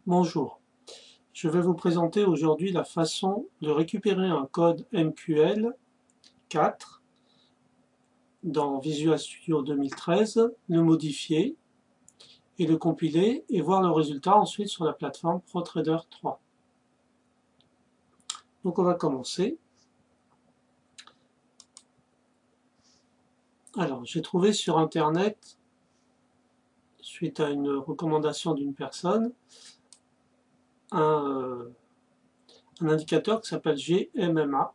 Bonjour, je vais vous présenter aujourd'hui la façon de récupérer un code MQL 4 dans Visual Studio 2013, le modifier et le compiler et voir le résultat ensuite sur la plateforme ProTrader 3. Donc on va commencer. Alors j'ai trouvé sur internet, suite à une recommandation d'une personne, un indicateur qui s'appelle GMMA.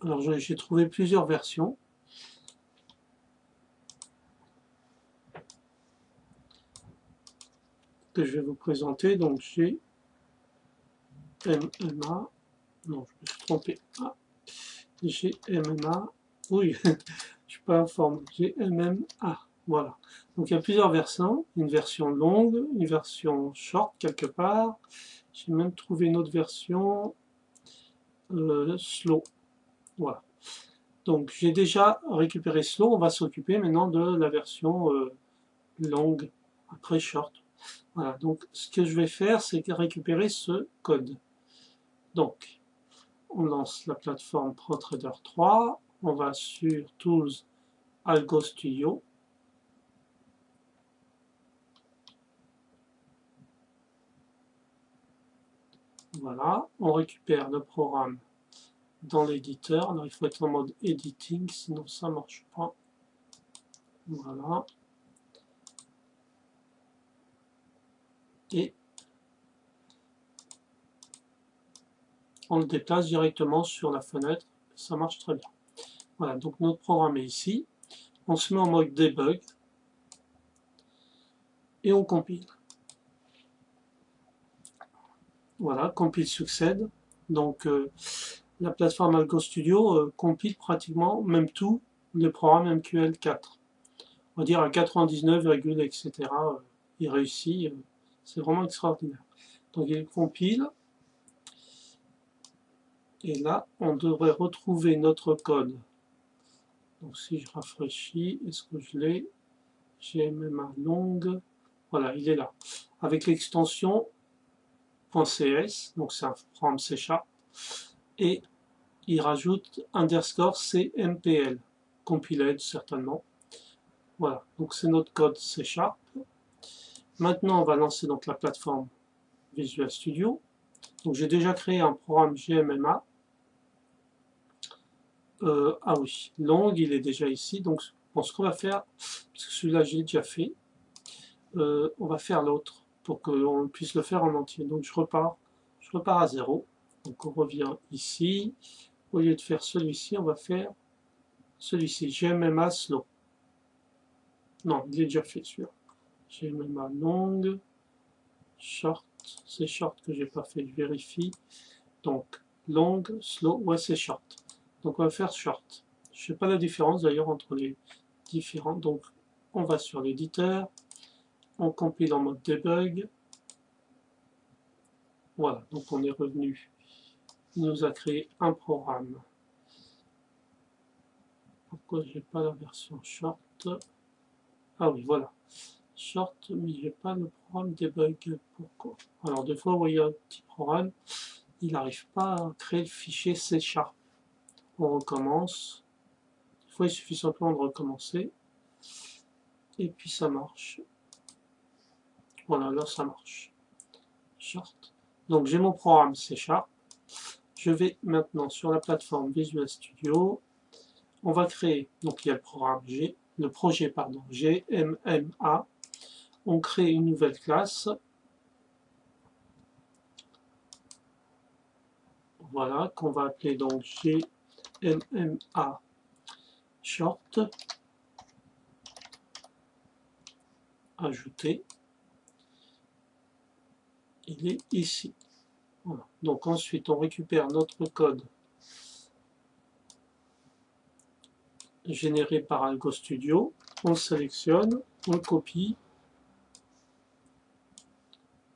Alors j'ai trouvé plusieurs versions. Que je vais vous présenter. Donc GMMA, non je me suis trompé, GMMA, oui, je suis pas informé, GMMA, voilà. Donc il y a plusieurs versions, une version longue, une version short quelque part, j'ai même trouvé une autre version slow, voilà. Donc j'ai déjà récupéré slow, on va s'occuper maintenant de la version longue, après short. Voilà, donc ce que je vais faire, c'est récupérer ce code. Donc, on lance la plateforme ProTrader 3, on va sur Tools, Algo Studio. Voilà, on récupère le programme dans l'éditeur. Alors, il faut être en mode Editing, sinon ça ne marche pas. Voilà. Et on le déplace directement sur la fenêtre. Ça marche très bien. Voilà, donc notre programme est ici. On se met en mode Debug. Et on compile. Voilà, compile succède. Donc la plateforme Algo Studio compile pratiquement, même tout, le programme MQL4. On va dire à 99, etc. Il réussit. C'est vraiment extraordinaire. Donc il compile. Et là, on devrait retrouver notre code. Donc si je rafraîchis, est-ce que je l'ai? GMMA longue. Voilà, il est là. Avec l'extension .cs, donc c'est un programme C#. Et il rajoute underscore CMPL, compiled certainement. Voilà, donc c'est notre code C#. Maintenant, on va lancer donc la plateforme Visual Studio. Donc j'ai déjà créé un programme GMMA. Ah oui, long, il est déjà ici. Donc bon, ce qu'on va faire, parce que celui-là j'ai déjà fait, on va faire l'autre pour qu'on puisse le faire en entier. Donc je repars à zéro. Donc on revient ici. Au lieu de faire celui-ci, on va faire celui-ci, GMMA slow. Non, il est déjà fait celui-là. GMMA long, short, c'est short que j'ai pas fait, je vérifie. Donc long, slow, ouais c'est short. Donc on va faire short. Je sais pas la différence d'ailleurs entre les différents. Donc on va sur l'éditeur, on compile en mode debug. Voilà, donc on est revenu. Il nous a créé un programme. Pourquoi j'ai pas la version short? Ah oui, voilà. Short, mais j'ai pas le programme debug. Pourquoi? Alors des fois, vous voyez un petit programme, il n'arrive pas à créer le fichier C#. On recommence. Des fois, il suffit simplement de recommencer. Et puis ça marche. Voilà, là ça marche. Short. Donc j'ai mon programme C#. Je vais maintenant sur la plateforme Visual Studio. On va créer, donc il y a le programme le projet pardon, GMMA. On crée une nouvelle classe. Voilà, qu'on va appeler donc GMMA short. Ajouter. Il est ici. Voilà. Donc ensuite on récupère notre code généré par Algo Studio, on le sélectionne, on le copie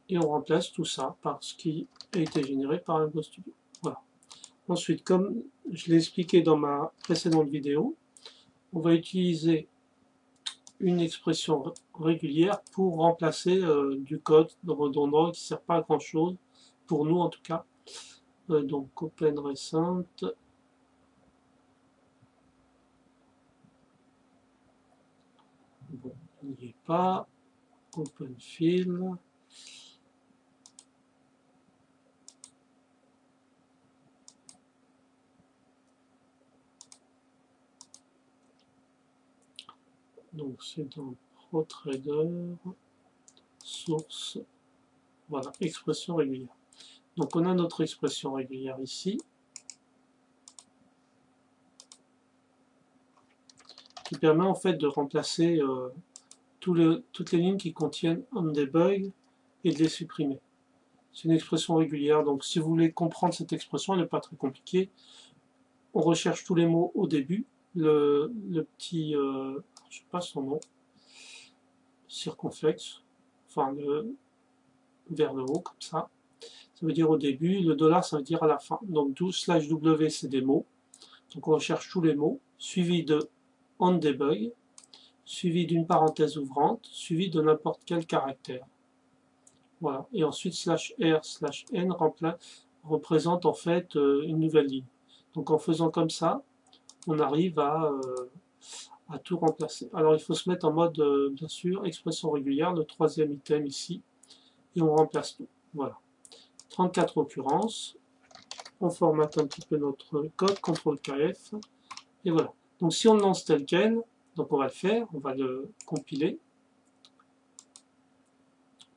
et on remplace tout ça par ce qui a été généré par Algo Studio. Voilà. Ensuite, comme je l'ai expliqué dans ma précédente vidéo, on va utiliser une expression régulière pour remplacer du code redondant qui ne sert pas à grand chose, pour nous en tout cas. Donc open recent. Bon, il n'y est pas. Open fill. Donc c'est dans ProTrader, source, voilà, expression régulière. Donc on a notre expression régulière ici, qui permet en fait de remplacer toutes les lignes qui contiennent onDebug et de les supprimer. C'est une expression régulière, donc si vous voulez comprendre cette expression, elle n'est pas très compliquée. On recherche tous les mots au début, le petit, je sais pas son nom, circonflexe, enfin vers le haut comme ça veut dire au début, le dollar ça veut dire à la fin. Donc /W c'est des mots, donc on recherche tous les mots, suivi de onDebug, suivi d'une parenthèse ouvrante, suivi de n'importe quel caractère. Voilà, et ensuite /R/N représente en fait une nouvelle ligne. Donc en faisant comme ça, on arrive à tout remplacer. Alors il faut se mettre en mode, bien sûr, expression régulière, le troisième item ici, et on remplace tout. Voilà. 34 occurrences. On formate un petit peu notre code, CTRL-KF, et voilà. Donc si on le lance tel quel, donc on va le faire, on va le compiler.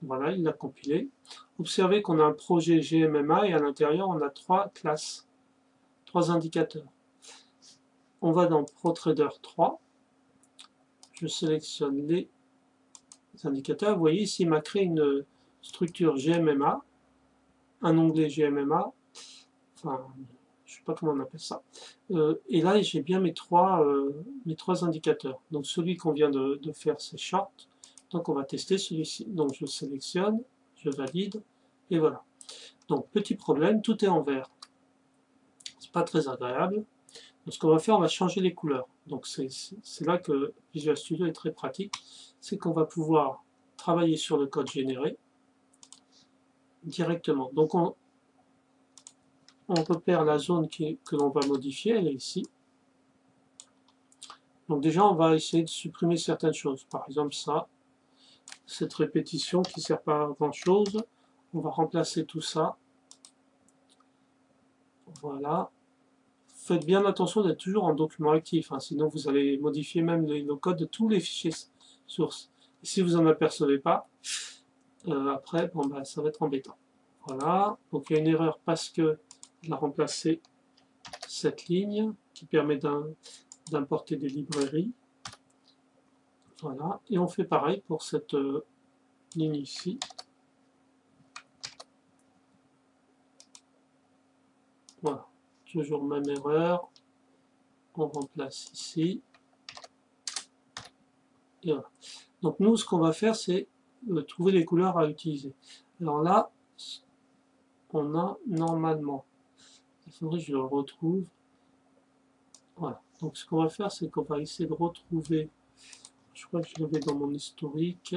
Voilà, il l'a compilé. Observez qu'on a un projet GMMA et à l'intérieur on a 3 classes, 3 indicateurs. On va dans ProTrader 3, je sélectionne les indicateurs. Vous voyez ici il m'a créé une structure GMMA, un onglet GMMA, enfin je ne sais pas comment on appelle ça. Et là j'ai bien mes trois indicateurs. Donc celui qu'on vient de faire c'est short, donc on va tester celui-ci. Donc je sélectionne, je valide, et voilà. Donc petit problème, tout est en vert. C'est pas très agréable. Donc ce qu'on va faire, on va changer les couleurs. Donc c'est là que Visual Studio est très pratique. C'est qu'on va pouvoir travailler sur le code généré directement. Donc on repère la zone que l'on va modifier, elle est ici. Donc déjà on va essayer de supprimer certaines choses. Par exemple ça, cette répétition qui ne sert pas à grand chose. On va remplacer tout ça. Voilà. Faites bien attention d'être toujours en document actif, hein, sinon vous allez modifier même le code de tous les fichiers sources. Et si vous n'en apercevez pas, après, bon, bah, ça va être embêtant. Voilà, donc il y a une erreur parce que il a remplacé cette ligne qui permet d'importer des librairies. Voilà, et on fait pareil pour cette ligne ici. Voilà, toujours même erreur. On remplace ici. Et voilà. Donc nous, ce qu'on va faire, c'est trouver les couleurs à utiliser. Alors là, on a normalement, il faudrait que je le retrouve. Voilà. Donc ce qu'on va faire, c'est qu'on va essayer de retrouver, je crois que je l'avais dans mon historique.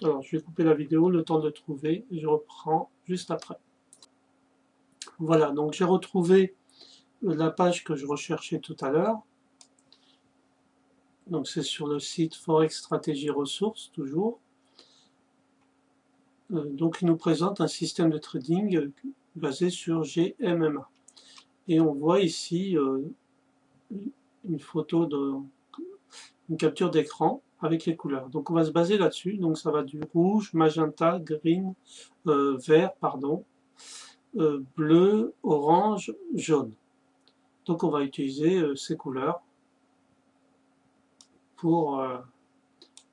Alors je vais couper la vidéo, le temps de trouver, et je reprends juste après. Voilà, donc j'ai retrouvé la page que je recherchais tout à l'heure. Donc c'est sur le site Forex Stratégie Ressources, toujours. Donc il nous présente un système de trading basé sur GMMA. Et on voit ici une photo une capture d'écran avec les couleurs. Donc on va se baser là-dessus. Donc ça va du rouge, magenta, green, vert, pardon, bleu, orange, jaune. Donc on va utiliser ces couleurs pour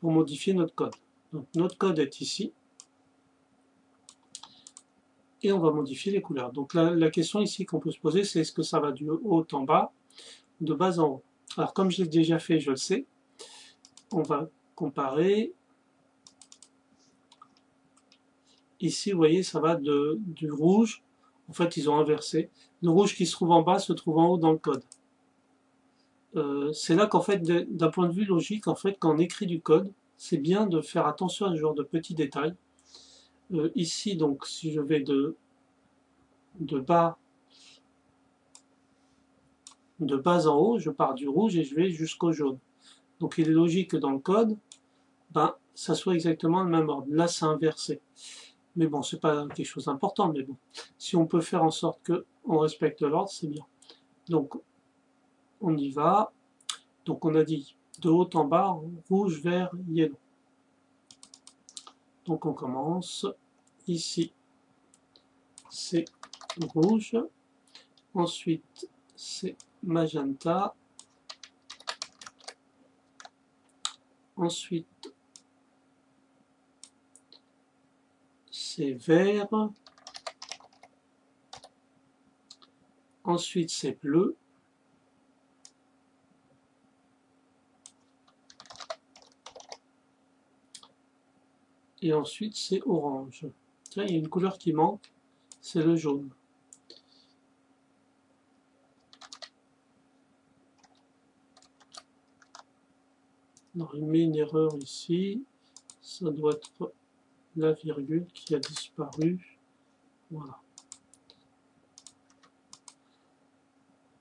modifier notre code. Donc notre code est ici. Et on va modifier les couleurs. Donc la question ici qu'on peut se poser, c'est est-ce que ça va du haut en bas, de bas en haut. Alors comme je l'ai déjà fait, je le sais, on va comparer. ici, vous voyez, ça va du rouge. En fait, ils ont inversé. Le rouge qui se trouve en bas se trouve en haut dans le code. C'est là qu'en fait, d'un point de vue logique, en fait, quand on écrit du code, c'est bien de faire attention à ce genre de petits détails. Ici, donc, si je vais de bas en haut, je pars du rouge et je vais jusqu'au jaune. Donc, il est logique que dans le code, ben, ça soit exactement le même ordre. Là, c'est inversé. Mais bon, c'est pas quelque chose d'important, mais bon. Si on peut faire en sorte que on respecte l'ordre, c'est bien. Donc, on y va. Donc, on a dit de haut en bas, rouge, vert, yellow. Donc, on commence. Ici, c'est rouge. Ensuite, c'est magenta. Ensuite, c'est vert. Ensuite, c'est bleu. Et ensuite, c'est orange. Tiens, il y a une couleur qui manque, c'est le jaune. Alors, il met une erreur ici. Ça doit être la virgule qui a disparu. Voilà.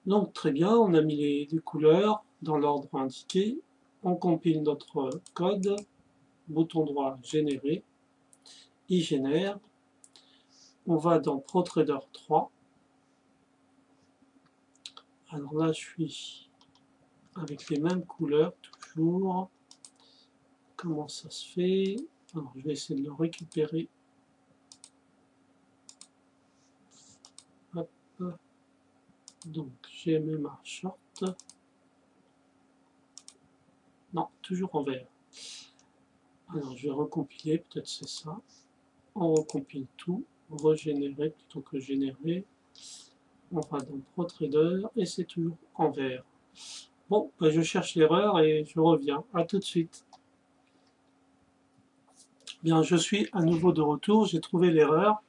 Donc, très bien, on a mis les couleurs dans l'ordre indiqué. On compile notre code. Bouton droit, générer. Il génère. On va dans ProTrader 3. Alors là, je suis avec les mêmes couleurs, toujours. Comment ça se fait? Alors, je vais essayer de le récupérer. Hop. Donc, GMMA short. Non, toujours en vert. Alors, je vais recompiler, peut-être c'est ça. On recompile tout, régénérer plutôt que générer. On va dans ProTrader et c'est toujours en vert. Bon, ben je cherche l'erreur et je reviens. À tout de suite. Bien, je suis à nouveau de retour. J'ai trouvé l'erreur.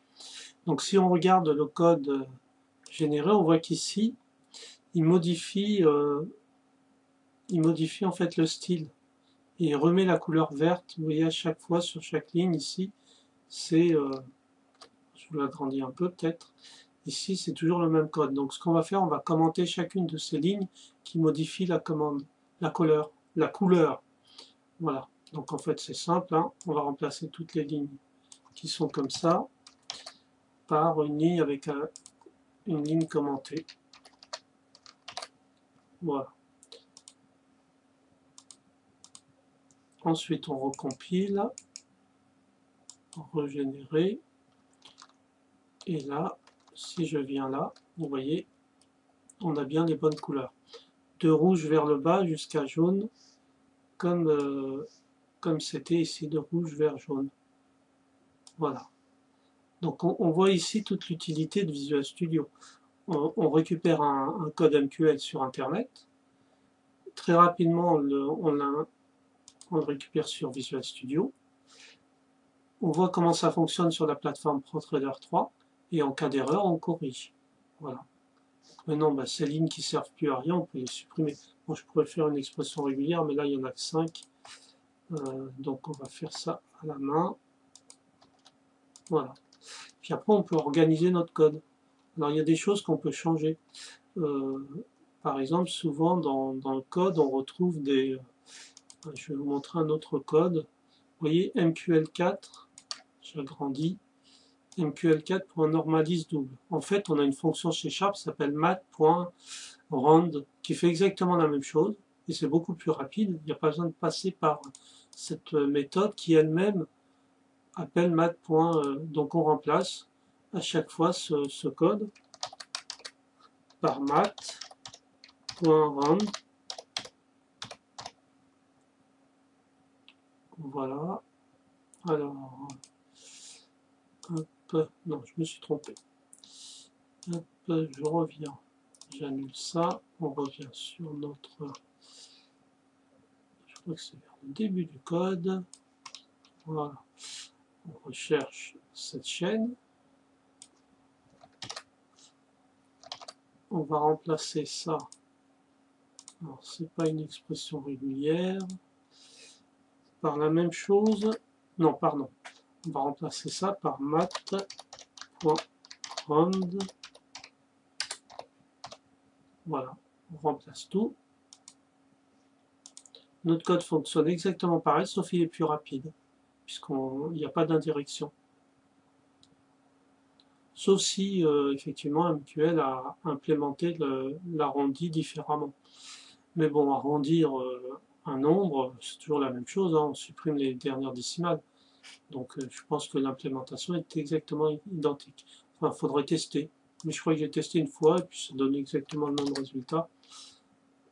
Donc, si on regarde le code généré, on voit qu'ici, il modifie en fait le style. Et il remet la couleur verte. Vous voyez à chaque fois sur chaque ligne ici, c'est, je vous l'agrandis un peu peut-être. Ici, c'est toujours le même code. Donc, ce qu'on va faire, on va commenter chacune de ces lignes qui modifient la commande, la couleur. Voilà. Donc, en fait, c'est simple. Hein. On va remplacer toutes les lignes qui sont comme ça par une ligne avec une ligne commentée. Voilà. Ensuite, on recompile, régénérer. Et là, si je viens là, vous voyez, on a bien les bonnes couleurs. De rouge vers le bas jusqu'à jaune, comme c'était ici, de rouge vers jaune. Voilà. Donc on voit ici toute l'utilité de Visual Studio. On récupère un code MQL sur Internet. Très rapidement, on le récupère sur Visual Studio. On voit comment ça fonctionne sur la plateforme ProTrader 3. Et en cas d'erreur, on corrige. Voilà. Maintenant, bah, ces lignes qui ne servent plus à rien, on peut les supprimer. Bon, je pourrais faire une expression régulière, mais là, il n'y en a que 5. Donc, on va faire ça à la main. Voilà. Puis après, on peut organiser notre code. Alors, il y a des choses qu'on peut changer. Par exemple, souvent, dans le code, on retrouve des... je vais vous montrer un autre code. Vous voyez, MQL4, j'agrandis. MQL4 pour un normalise double. En fait, on a une fonction chez Sharp qui s'appelle mat.rand qui fait exactement la même chose et c'est beaucoup plus rapide. Il n'y a pas besoin de passer par cette méthode qui elle-même appelle mat. Donc on remplace à chaque fois ce code par mat.rand. Voilà. Alors, hop, non, je me suis trompé. Hop, je reviens. J'annule ça. On revient sur notre... Je crois que c'est vers le début du code. Voilà. On recherche cette chaîne. On va remplacer ça. Alors, c'est pas une expression régulière. Par la même chose. Non, pardon. On va remplacer ça par mat.round. Voilà. On remplace tout. Notre code fonctionne exactement pareil, sauf qu'il est plus rapide, puisqu'il n'y a pas d'indirection. Sauf si, effectivement, MQL a implémenté l'arrondi différemment. Mais bon, arrondir un nombre, c'est toujours la même chose, hein, on supprime les dernières décimales. Donc je pense que l'implémentation est exactement identique. Enfin, il faudrait tester. Mais je crois que j'ai testé une fois, et puis ça donne exactement le même résultat.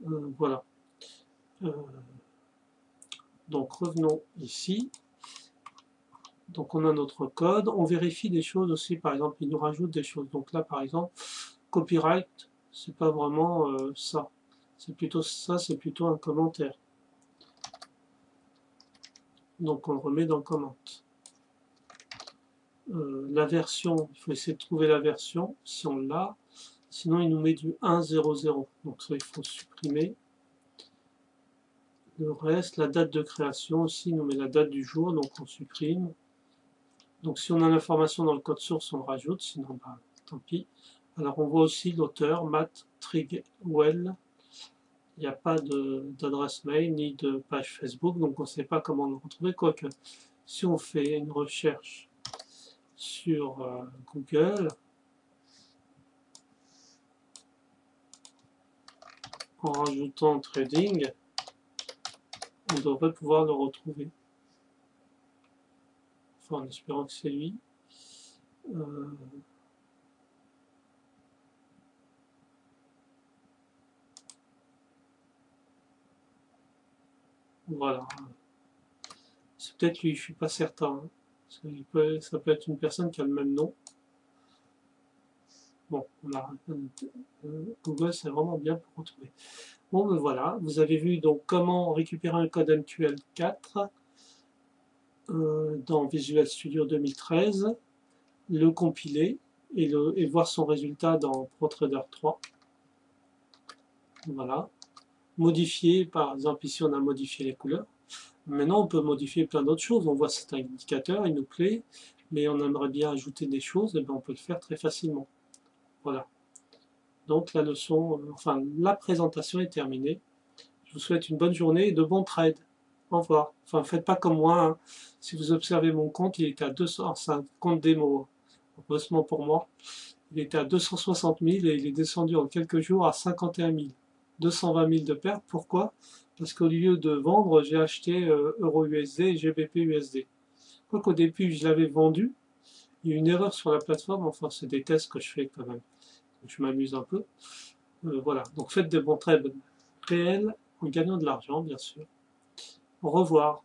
Voilà. Donc revenons ici. Donc on a notre code, on vérifie des choses aussi, par exemple il nous rajoute des choses. Donc là par exemple, copyright, c'est pas vraiment ça. C'est plutôt ça, c'est plutôt un commentaire. Donc on le remet dans comment. La version, il faut essayer de trouver la version, si on l'a. Sinon il nous met du 1.0.0. Donc ça il faut supprimer. Le reste, la date de création aussi, il nous met la date du jour, donc on supprime. Donc si on a l'information dans le code source, on le rajoute, sinon bah, tant pis. Alors on voit aussi l'auteur, Matt Trigwell. Il n'y a pas d'adresse mail ni de page Facebook, donc on ne sait pas comment le retrouver. Quoique, si on fait une recherche sur Google, en rajoutant trading, on devrait pouvoir le retrouver. Enfin, en espérant que c'est lui. Voilà. C'est peut-être lui, je suis pas certain. Hein. Ça peut être une personne qui a le même nom. Bon, Google, c'est vraiment bien pour retrouver. Bon, ben voilà, vous avez vu donc comment récupérer un code MQL 4 dans Visual Studio 2013, le compiler et voir son résultat dans ProTrader 3. Voilà. Modifier, par exemple, ici on a modifié les couleurs. Maintenant, on peut modifier plein d'autres choses. On voit cet indicateur, il nous plaît, mais on aimerait bien ajouter des choses, et bien on peut le faire très facilement. Voilà. Donc la leçon, enfin la présentation est terminée. Je vous souhaite une bonne journée et de bons trades. Au revoir. Enfin, faites pas comme moi. Hein. Si vous observez mon compte, il était à 200, c'est un compte démo. Heureusement pour moi. Il était à 260 000 et il est descendu en quelques jours à 51 000. 220 000 de perte. Pourquoi? Parce qu'au lieu de vendre, j'ai acheté Euro USD et GBP USD. Quoi qu'au début, je l'avais vendu. Il y a eu une erreur sur la plateforme. Enfin, c'est des tests que je fais quand même. Donc, je m'amuse un peu. Voilà. Donc, faites de bons trades réels en gagnant de l'argent, bien sûr. Au revoir.